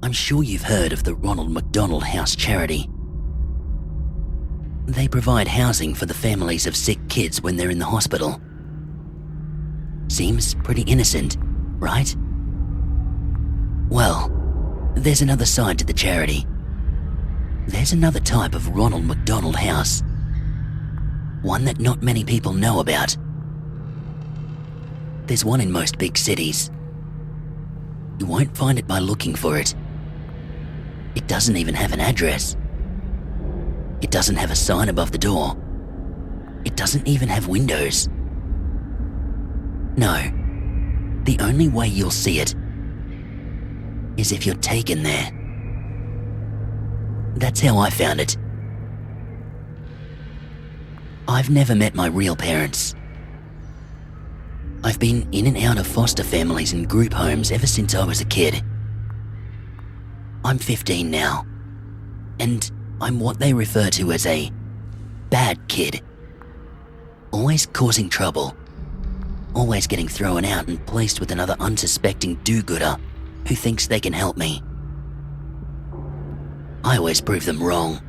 I'm sure you've heard of the Ronald McDonald House charity. They provide housing for the families of sick kids when they're in the hospital. Seems pretty innocent, right? Well, there's another side to the charity. There's another type of Ronald McDonald House. One that not many people know about. There's one in most big cities. You won't find it by looking for it. It doesn't even have an address. It doesn't have a sign above the door. It doesn't even have windows. No, the only way you'll see it is if you're taken there. That's how I found it. I've never met my real parents. I've been in and out of foster families and group homes ever since I was a kid. I'm 15 now, and I'm what they refer to as a bad kid. Always causing trouble, always getting thrown out and placed with another unsuspecting do-gooder who thinks they can help me. I always prove them wrong.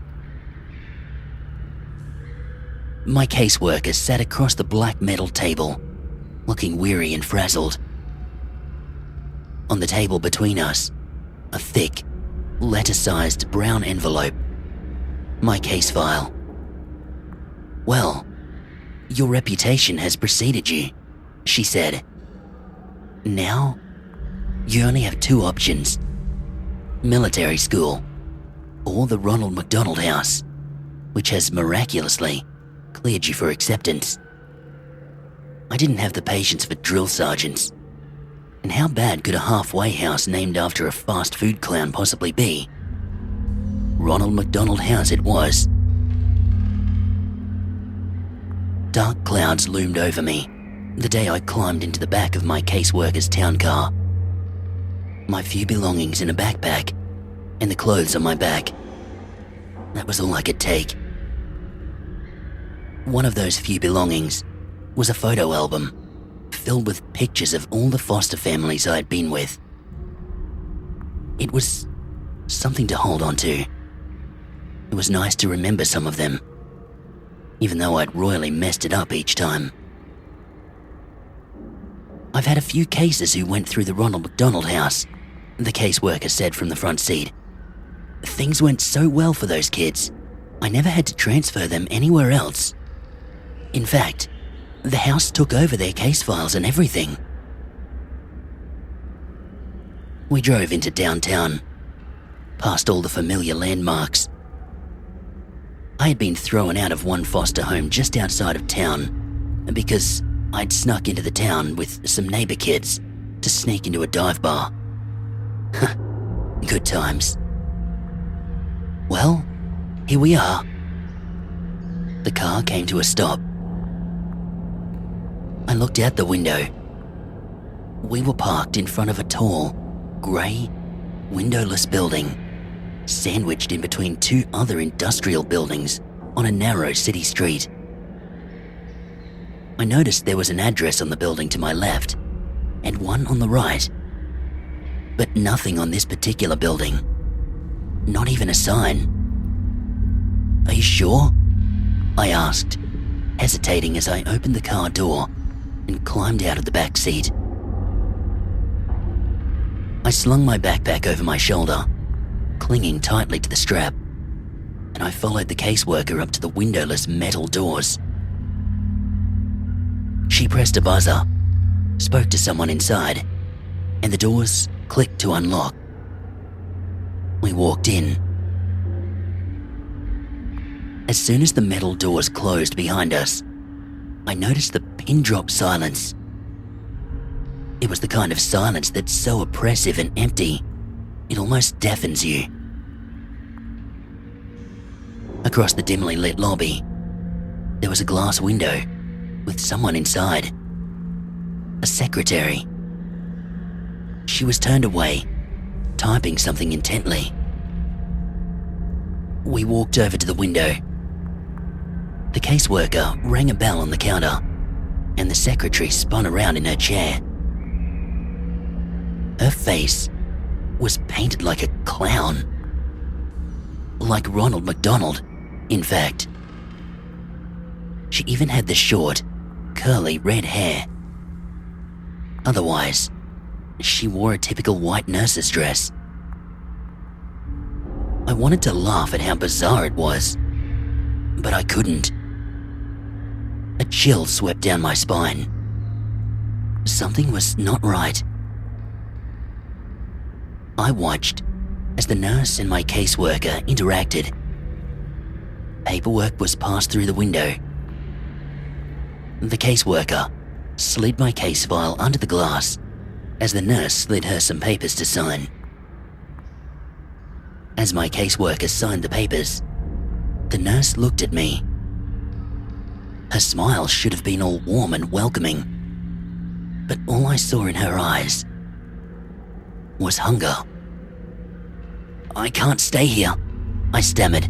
My caseworker sat across the black metal table, looking weary and frazzled. On the table between us, a thick, letter-sized brown envelope. My case file. Well, your reputation has preceded you, she said. Now, you only have two options. Military school, or the Ronald McDonald House, which has miraculously cleared you for acceptance. I didn't have the patience for drill sergeants. And how bad could a halfway house named after a fast food clown possibly be? Ronald McDonald House it was. Dark clouds loomed over me the day I climbed into the back of my caseworker's town car. My few belongings in a backpack and the clothes on my back. That was all I could take. One of those few belongings was a photo album filled with pictures of all the foster families I'd been with. It was something to hold on to. It was nice to remember some of them, even though I'd royally messed it up each time. I've had a few cases who went through the Ronald McDonald House, the caseworker said from the front seat. Things went so well for those kids, I never had to transfer them anywhere else. In fact, the house took over their case files and everything. We drove into downtown, past all the familiar landmarks. I had been thrown out of one foster home just outside of town because I'd snuck into the town with some neighbor kids to sneak into a dive bar. Good times. Well, here we are. The car came to a stop. I looked out the window. We were parked in front of a tall, grey, windowless building, sandwiched in between two other industrial buildings on a narrow city street. I noticed there was an address on the building to my left and one on the right, but nothing on this particular building. Not even a sign. Are you sure? I asked, hesitating as I opened the car door and climbed out of the back seat. I slung my backpack over my shoulder, clinging tightly to the strap, and I followed the caseworker up to the windowless metal doors. She pressed a buzzer, spoke to someone inside, and the doors clicked to unlock. We walked in. As soon as the metal doors closed behind us, I noticed the pin-drop silence. It was the kind of silence that's so oppressive and empty, it almost deafens you. Across the dimly lit lobby, there was a glass window with someone inside. A secretary. She was turned away, typing something intently. We walked over to the window. The caseworker rang a bell on the counter, and the secretary spun around in her chair. Her face was painted like a clown. Like Ronald McDonald, in fact. She even had the short, curly red hair. Otherwise, she wore a typical white nurse's dress. I wanted to laugh at how bizarre it was, but I couldn't. A chill swept down my spine. Something was not right. I watched as the nurse and my caseworker interacted. Paperwork was passed through the window. The caseworker slid my case file under the glass as the nurse slid her some papers to sign. As my caseworker signed the papers, the nurse looked at me. Her smile should have been all warm and welcoming, but all I saw in her eyes was hunger. "I can't stay here," I stammered.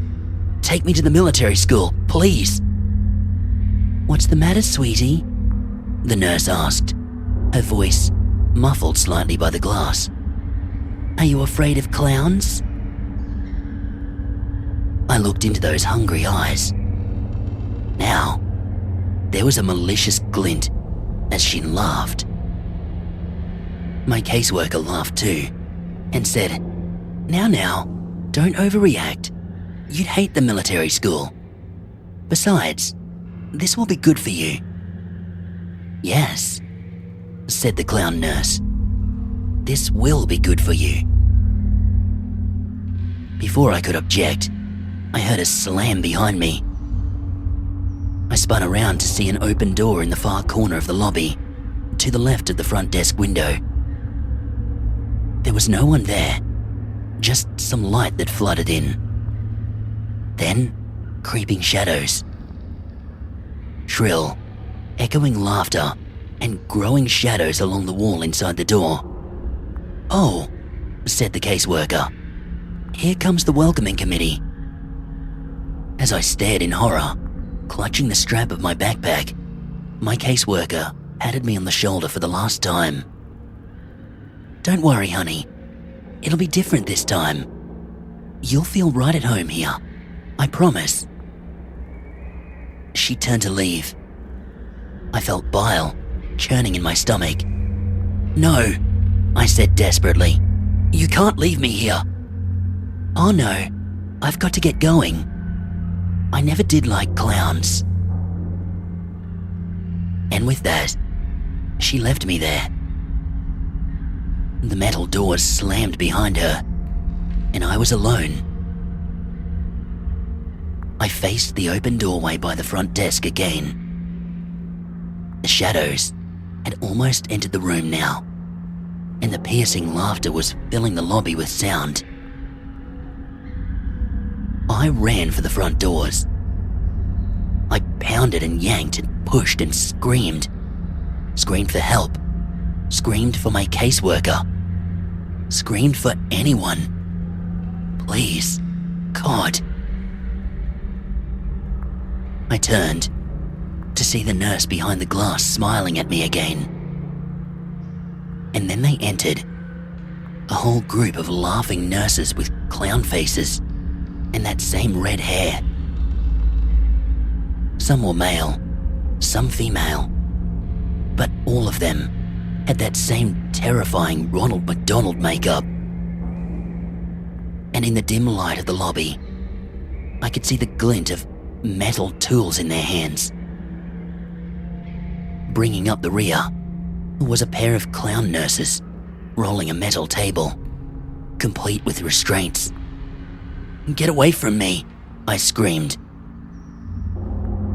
"Take me to the military school, please." "What's the matter, sweetie?" the nurse asked, her voice muffled slightly by the glass. "Are you afraid of clowns?" I looked into those hungry eyes. Now, there was a malicious glint as she laughed. My caseworker laughed too and said, Now, don't overreact. You'd hate the military school. Besides, this will be good for you." "Yes," said the clown nurse. "This will be good for you." Before I could object, I heard a slam behind me. I spun around to see an open door in the far corner of the lobby, to the left of the front desk window. There was no one there, just some light that flooded in. Then, creeping shadows. Shrill, echoing laughter and growing shadows along the wall inside the door. "Oh," said the caseworker. "Here comes the welcoming committee." As I stared in horror, clutching the strap of my backpack, my caseworker patted me on the shoulder for the last time. "Don't worry, honey. It'll be different this time. You'll feel right at home here. I promise." She turned to leave. I felt bile churning in my stomach. "No," I said desperately. "You can't leave me here." "Oh no, I've got to get going. I never did like clowns." And with that, she left me there. The metal doors slammed behind her, and I was alone. I faced the open doorway by the front desk again. The shadows had almost entered the room now, and the piercing laughter was filling the lobby with sound. I ran for the front doors. I pounded and yanked and pushed and screamed. Screamed for help. Screamed for my caseworker. Screamed for anyone. Please, God. I turned to see the nurse behind the glass smiling at me again. And then they entered. A whole group of laughing nurses with clown faces and that same red hair. Some were male, some female, but all of them had that same terrifying Ronald McDonald makeup. And in the dim light of the lobby, I could see the glint of metal tools in their hands. Bringing up the rear was a pair of clown nurses rolling a metal table, complete with restraints. "Get away from me," I screamed.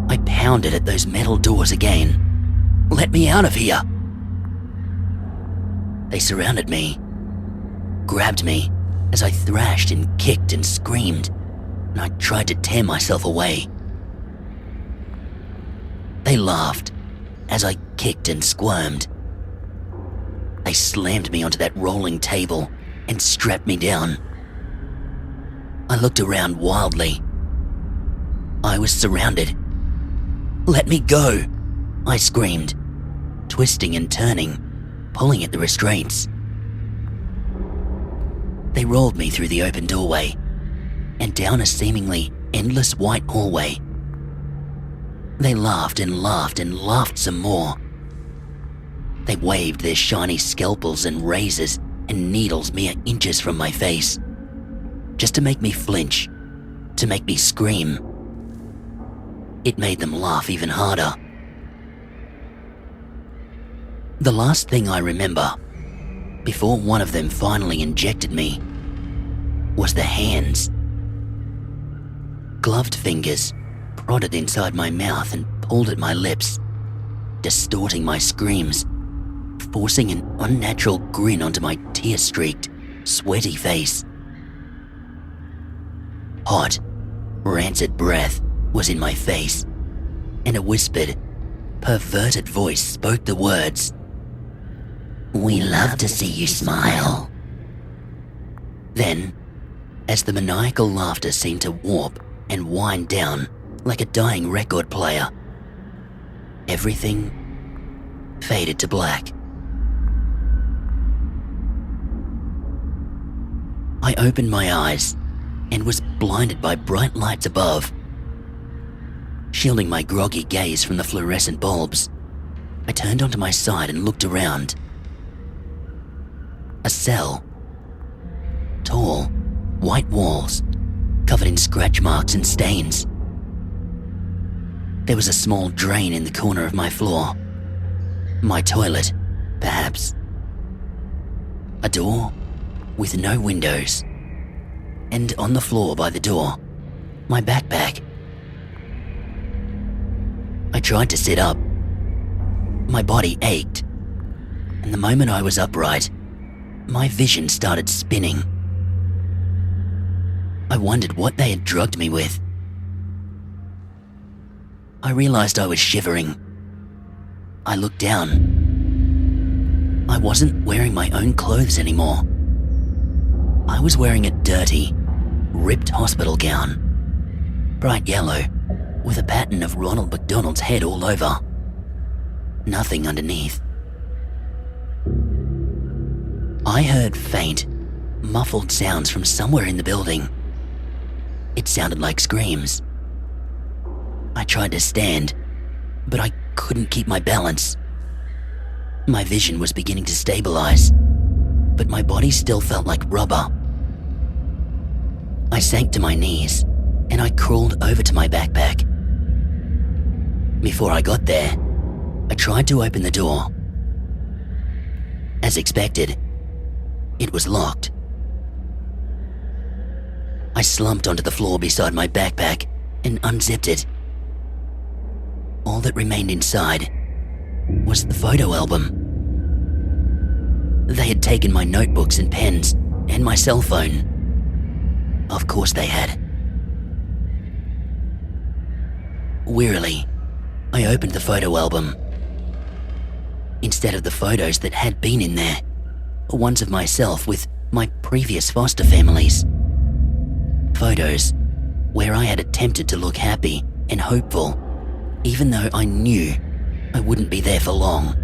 I pounded at those metal doors again. "Let me out of here." They surrounded me, grabbed me as I thrashed and kicked and screamed, and I tried to tear myself away. They laughed as I kicked and squirmed. They slammed me onto that rolling table and strapped me down. I looked around wildly. I was surrounded. "Let me go," I screamed, twisting and turning, pulling at the restraints. They rolled me through the open doorway and down a seemingly endless white hallway. They laughed and laughed and laughed some more. They waved their shiny scalpels and razors and needles mere inches from my face, just to make me flinch, to make me scream. It made them laugh even harder. The last thing I remember, before one of them finally injected me, was the hands. Gloved fingers prodded inside my mouth and pulled at my lips, distorting my screams, forcing an unnatural grin onto my tear-streaked, sweaty face. Hot, rancid breath was in my face, and a whispered, perverted voice spoke the words, "We love to see you smile." Then, as the maniacal laughter seemed to warp and wind down like a dying record player, everything faded to black. I opened my eyes and was blinded by bright lights above. Shielding my groggy gaze from the fluorescent bulbs, I turned onto my side and looked around. A cell. Tall, white walls, covered in scratch marks and stains. There was a small drain in the corner of my floor. My toilet, perhaps. A door with no windows. And on the floor by the door, my backpack. I tried to sit up. My body ached, and the moment I was upright, my vision started spinning. I wondered what they had drugged me with. I realized I was shivering. I looked down. I wasn't wearing my own clothes anymore. I was wearing a dirty, ripped hospital gown, bright yellow, with a pattern of Ronald McDonald's head all over. Nothing underneath. I heard faint, muffled sounds from somewhere in the building. It sounded like screams. I tried to stand, but I couldn't keep my balance. My vision was beginning to stabilize, but my body still felt like rubber. I sank to my knees, and I crawled over to my backpack. Before I got there, I tried to open the door. As expected, it was locked. I slumped onto the floor beside my backpack and unzipped it. All that remained inside was the photo album. They had taken my notebooks and pens and my cell phone. Of course they had. Wearily, I opened the photo album. Instead of the photos that had been in there, were ones of myself with my previous foster families. Photos where I had attempted to look happy and hopeful, even though I knew I wouldn't be there for long.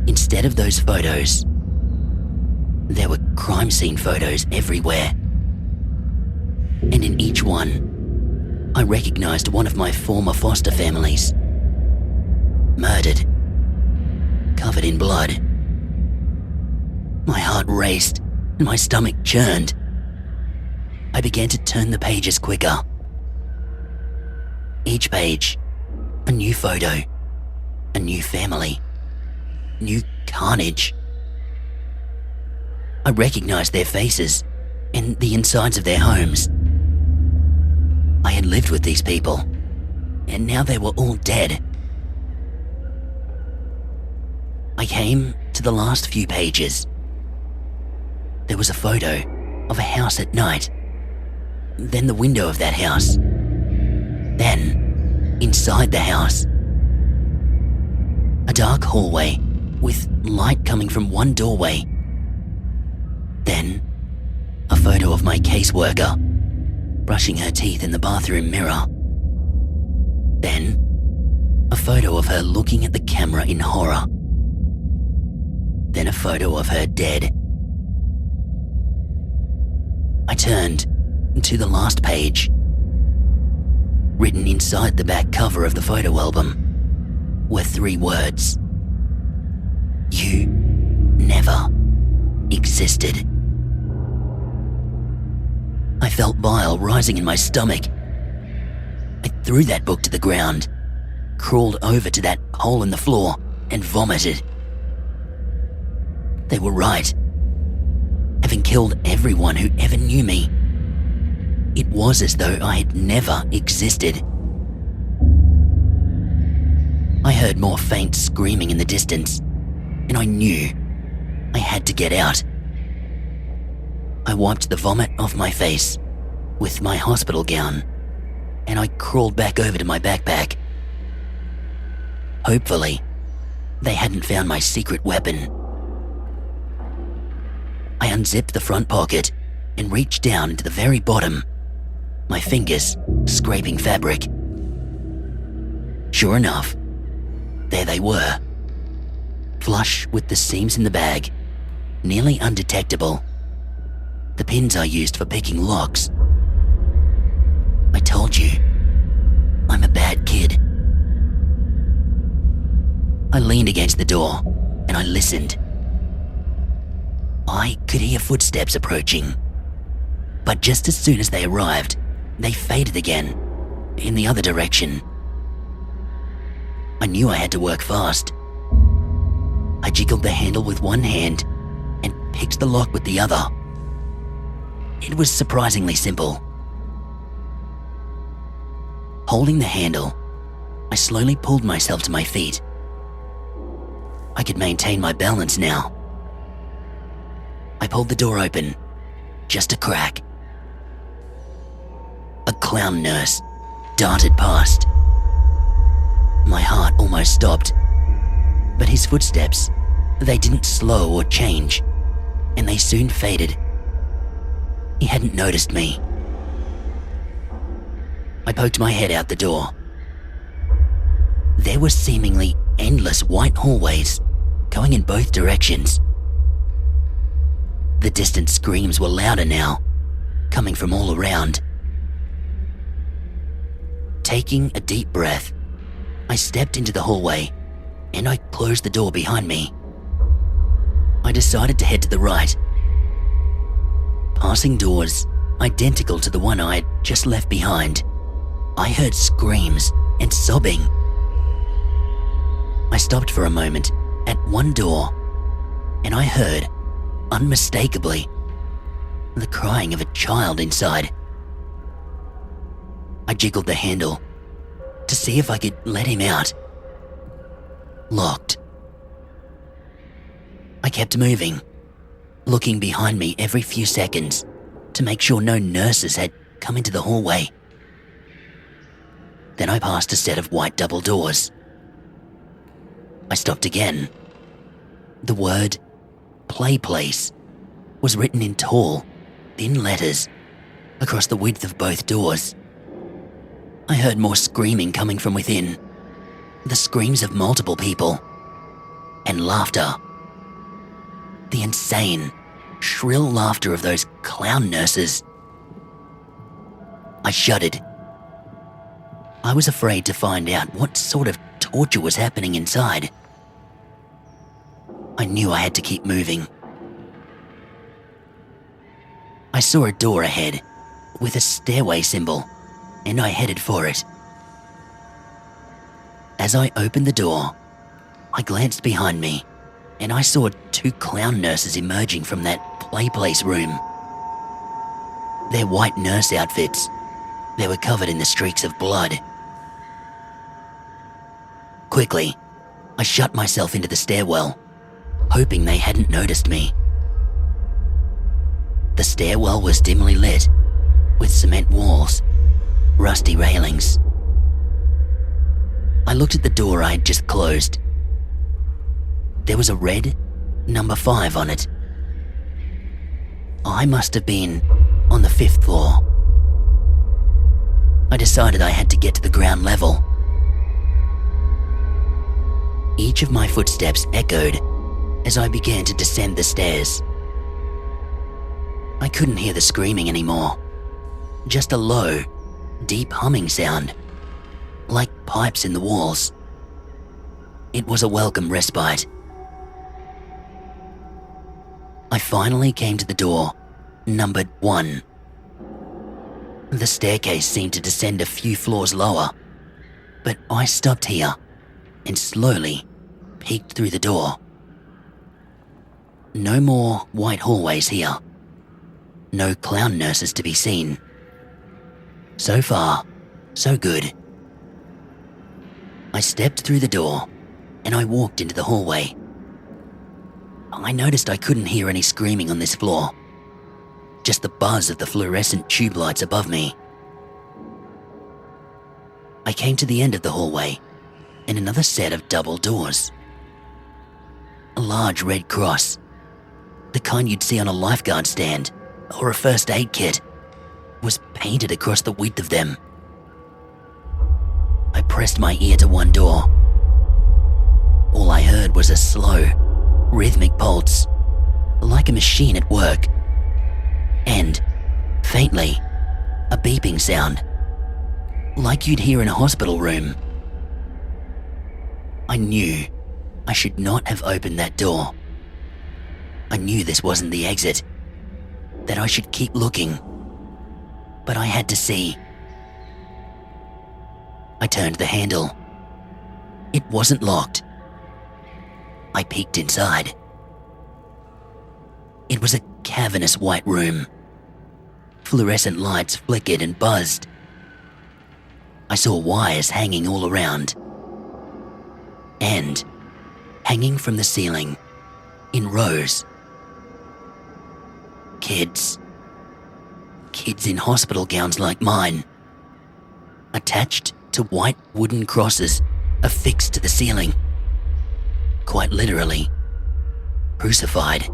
Instead of those photos, there were crime scene photos everywhere. And in each one, I recognized one of my former foster families. Murdered. Covered in blood. My heart raced and my stomach churned. I began to turn the pages quicker. Each page, a new photo, a new family, new carnage. I recognized their faces and the insides of their homes. I had lived with these people, and now they were all dead. I came to the last few pages. There was a photo of a house at night, then the window of that house, then inside the house. A dark hallway with light coming from one doorway. Then a photo of my caseworker brushing her teeth in the bathroom mirror. Then a photo of her looking at the camera in horror. Then a photo of her dead. turned to the last page. Written inside the back cover of the photo album were 3 words. You never existed. I felt bile rising in my stomach. I threw that book to the ground, crawled over to that hole in the floor, and vomited. They were right. Having killed everyone who ever knew me, it was as though I had never existed. I heard more faint screaming in the distance, and I knew I had to get out. I wiped the vomit off my face with my hospital gown, and I crawled back over to my backpack. Hopefully, they hadn't found my secret weapon. I unzipped the front pocket and reached down into the very bottom, my fingers scraping fabric. Sure enough, there they were, flush with the seams in the bag, nearly undetectable. The pins I used for picking locks. I told you, I'm a bad kid. I leaned against the door and I listened. I could hear footsteps approaching, but just as soon as they arrived, they faded again, in the other direction. I knew I had to work fast. I jiggled the handle with one hand and picked the lock with the other. It was surprisingly simple. Holding the handle, I slowly pulled myself to my feet. I could maintain my balance now. I pulled the door open, just a crack. A clown nurse darted past. My heart almost stopped, but his footsteps, they didn't slow or change, and they soon faded. He hadn't noticed me. I poked my head out the door. There were seemingly endless white hallways going in both directions. The distant screams were louder now, coming from all around. Taking a deep breath, I stepped into the hallway and I closed the door behind me. I decided to head to the right. Passing doors identical to the one I had just left behind, I heard screams and sobbing. I stopped for a moment at one door and I heard, unmistakably, the crying of a child inside. I jiggled the handle to see if I could let him out. Locked. I kept moving, looking behind me every few seconds to make sure no nurses had come into the hallway. Then I passed a set of white double doors. I stopped again. The word "Play Place" was written in tall, thin letters across the width of both doors. I heard more screaming coming from within, the screams of multiple people, and laughter. The insane, shrill laughter of those clown nurses. I shuddered. I was afraid to find out what sort of torture was happening inside. I knew I had to keep moving. I saw a door ahead with a stairway symbol, and I headed for it. As I opened the door, I glanced behind me and I saw 2 clown nurses emerging from that play place room. Their white nurse outfits, they were covered in the streaks of blood. Quickly, I shut myself into the stairwell, hoping they hadn't noticed me. The stairwell was dimly lit, with cement walls, rusty railings. I looked at the door I had just closed. There was a red number 5 on it. I must have been on the 5th floor. I decided I had to get to the ground level. Each of my footsteps echoed as I began to descend the stairs. I couldn't hear the screaming anymore. Just a low, deep humming sound, like pipes in the walls. It was a welcome respite. I finally came to the door, numbered 1. The staircase seemed to descend a few floors lower, but I stopped here and slowly peeked through the door. No more white hallways here. No clown nurses to be seen. So far, so good. I stepped through the door and I walked into the hallway. I noticed I couldn't hear any screaming on this floor, just the buzz of the fluorescent tube lights above me. I came to the end of the hallway and another set of double doors. A large red cross, the kind you'd see on a lifeguard stand or a first aid kit, was painted across the width of them. I pressed my ear to one door. All I heard was a slow, rhythmic pulse, like a machine at work, and, faintly, a beeping sound, like you'd hear in a hospital room. I knew I should not have opened that door. I knew this wasn't the exit, that I should keep looking, but I had to see. I turned the handle. It wasn't locked. I peeked inside. It was a cavernous white room. Fluorescent lights flickered and buzzed. I saw wires hanging all around. And, hanging from the ceiling, in rows, kids. Kids in hospital gowns like mine, attached to white wooden crosses affixed to the ceiling. Quite literally, crucified.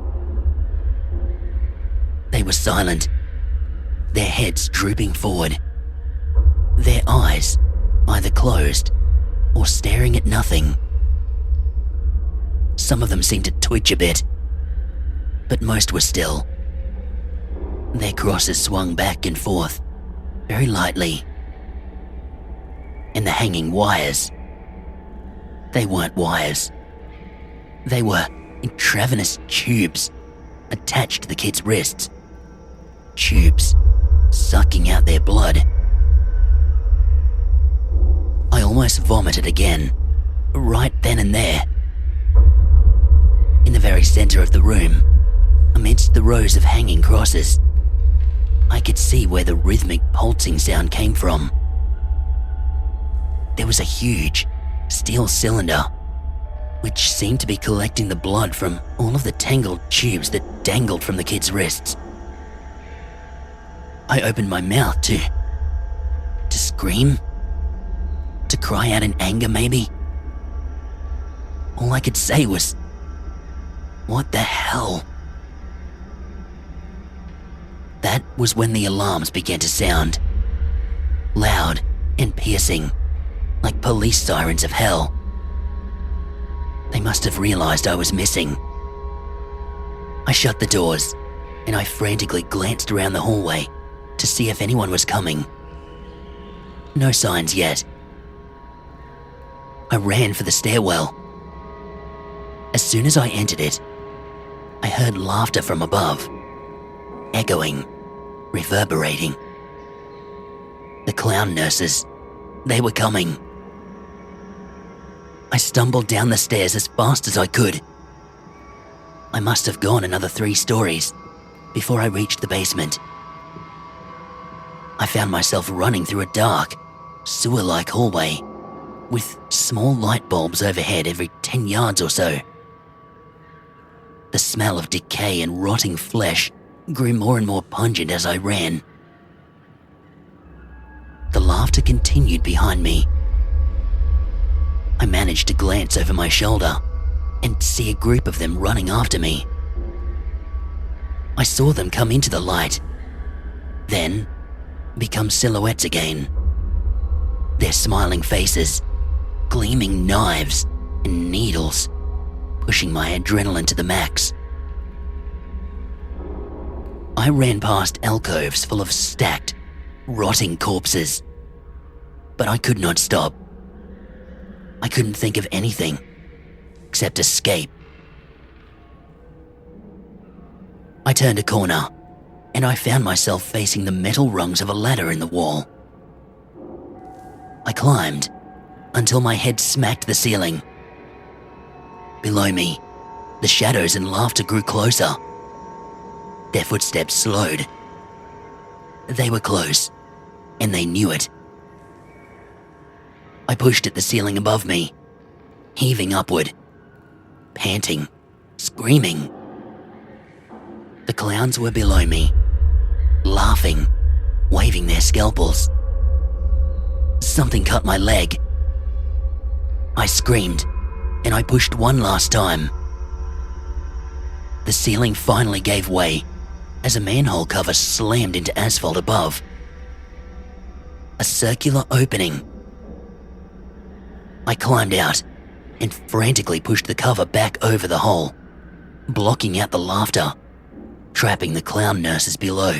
They were silent, their heads drooping forward, their eyes either closed or staring at nothing. Some of them seemed to twitch a bit, but most were still. Their crosses swung back and forth, very lightly. And the hanging wires, they weren't wires. They were intravenous tubes attached to the kids' wrists. Tubes sucking out their blood. I almost vomited again, right then and there. In the very center of the room, amidst the rows of hanging crosses, I could see where the rhythmic pulsing sound came from. There was a huge steel cylinder, which seemed to be collecting the blood from all of the tangled tubes that dangled from the kids' wrists. I opened my mouth to scream, to cry out in anger maybe. All I could say was, "What the hell?" That was when the alarms began to sound, loud and piercing, like police sirens of hell. They must have realized I was missing. I shut the doors and I frantically glanced around the hallway to see if anyone was coming. No signs yet. I ran for the stairwell. As soon as I entered it, I heard laughter from above, echoing, reverberating. The clown nurses, they were coming. I stumbled down the stairs as fast as I could. I must have gone another 3 stories before I reached the basement. I found myself running through a dark, sewer-like hallway with small light bulbs overhead every 10 yards or so. The smell of decay and rotting flesh grew more and more pungent as I ran. The laughter continued behind me. I managed to glance over my shoulder and see a group of them running after me. I saw them come into the light, then become silhouettes again. Their smiling faces, gleaming knives and needles, pushing my adrenaline to the max. I ran past alcoves full of stacked, rotting corpses, but I could not stop. I couldn't think of anything except escape. I turned a corner and I found myself facing the metal rungs of a ladder in the wall. I climbed until my head smacked the ceiling. Below me, the shadows and laughter grew closer. Their footsteps slowed. They were close, and they knew it. I pushed at the ceiling above me, heaving upward, panting, screaming. The clowns were below me, laughing, waving their scalpels. Something cut my leg. I screamed, and I pushed one last time. The ceiling finally gave way as a manhole cover slammed into asphalt above. A circular opening. I climbed out and frantically pushed the cover back over the hole, blocking out the laughter, trapping the clown nurses below.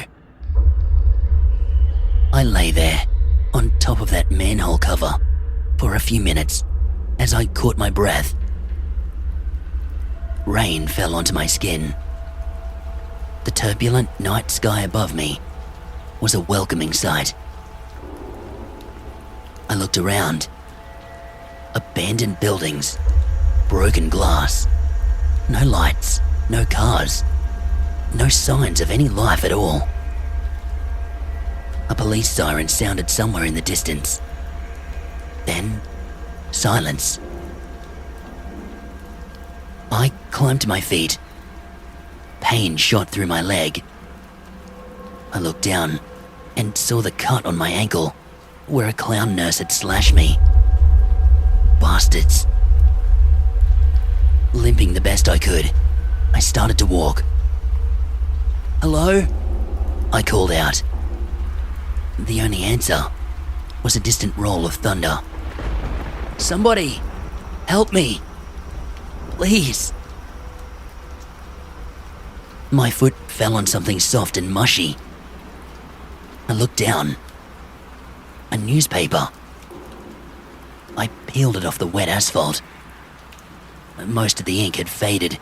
I lay there on top of that manhole cover for a few minutes as I caught my breath. Rain fell onto my skin. The turbulent night sky above me was a welcoming sight. I looked around. Abandoned buildings, broken glass, no lights, no cars, no signs of any life at all. A police siren sounded somewhere in the distance. Then, silence. I climbed to my feet. Pain shot through my leg. I looked down and saw the cut on my ankle where a clown nurse had slashed me. Bastards. Limping the best I could, I started to walk. "Hello?" I called out. The only answer was a distant roll of thunder. "Somebody, help me. Please." My foot fell on something soft and mushy. I looked down. A newspaper. I peeled it off the wet asphalt. Most of the ink had faded,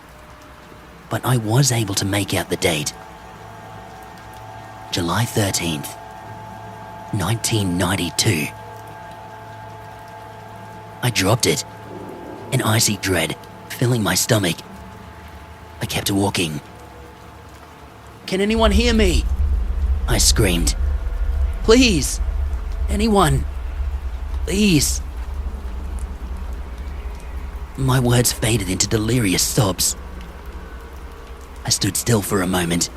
but I was able to make out the date. July 13th, 1992. I dropped it, an icy dread filling my stomach. I kept walking. "Can anyone hear me?" I screamed. "Please, anyone, please." My words faded into delirious sobs. I stood still for a moment.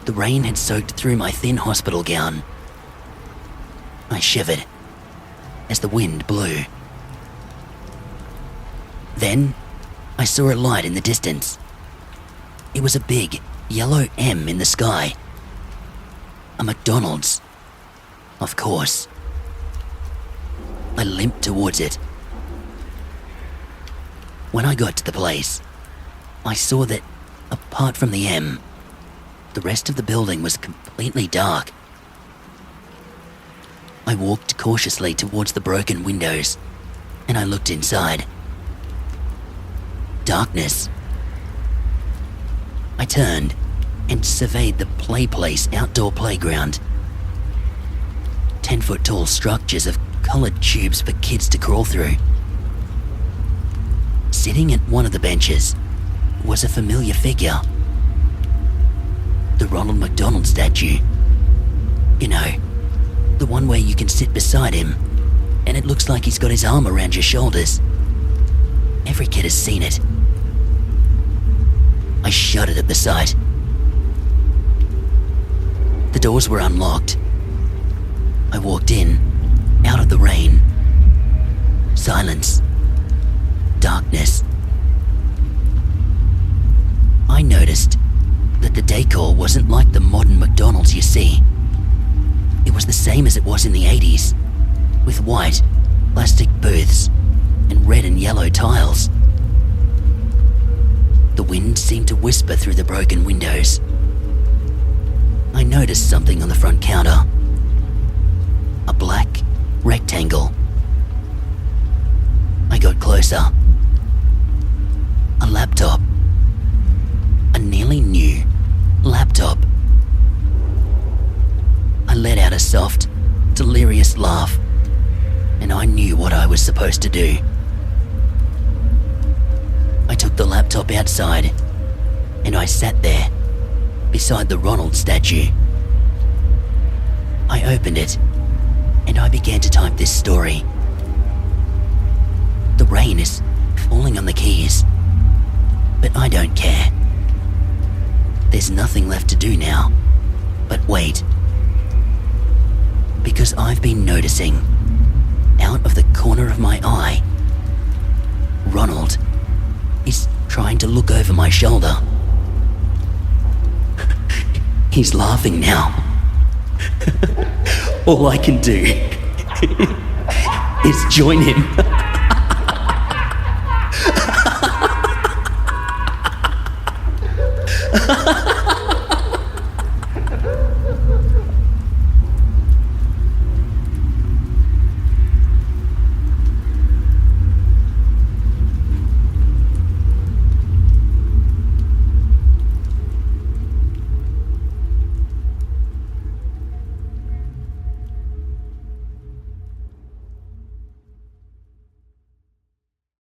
The rain had soaked through my thin hospital gown. I shivered as the wind blew. Then I saw a light in the distance. It was a big yellow M in the sky. A McDonald's, of course. I limped towards it. When I got to the place, I saw that, apart from the M, the rest of the building was completely dark. I walked cautiously towards the broken windows, and I looked inside. Darkness. I turned and surveyed the play place outdoor playground. 10-foot-tall structures of colored tubes for kids to crawl through. Sitting at one of the benches was a familiar figure. The Ronald McDonald statue. You know, the one where you can sit beside him and it looks like he's got his arm around your shoulders. Every kid has seen it. I shuddered at the sight. The doors were unlocked. I walked in, out of the rain. Silence. Darkness. I noticed that the decor wasn't like the modern McDonald's you see. It was the same as it was in the 80s, with white, plastic booths and red and yellow tiles. The wind seemed to whisper through the broken windows. noticed something on the front counter. A black rectangle. I got closer. A laptop. A nearly new laptop. I let out a soft, delirious laugh, and I knew what I was supposed to do. I took the laptop outside, and I sat there, beside the Ronald statue. I opened it, and I began to type this story. The rain is falling on the keys, but I don't care. There's nothing left to do now, but wait. Because I've been noticing, out of the corner of my eye, Ronald is trying to look over my shoulder. He's laughing now. All I can do is join him.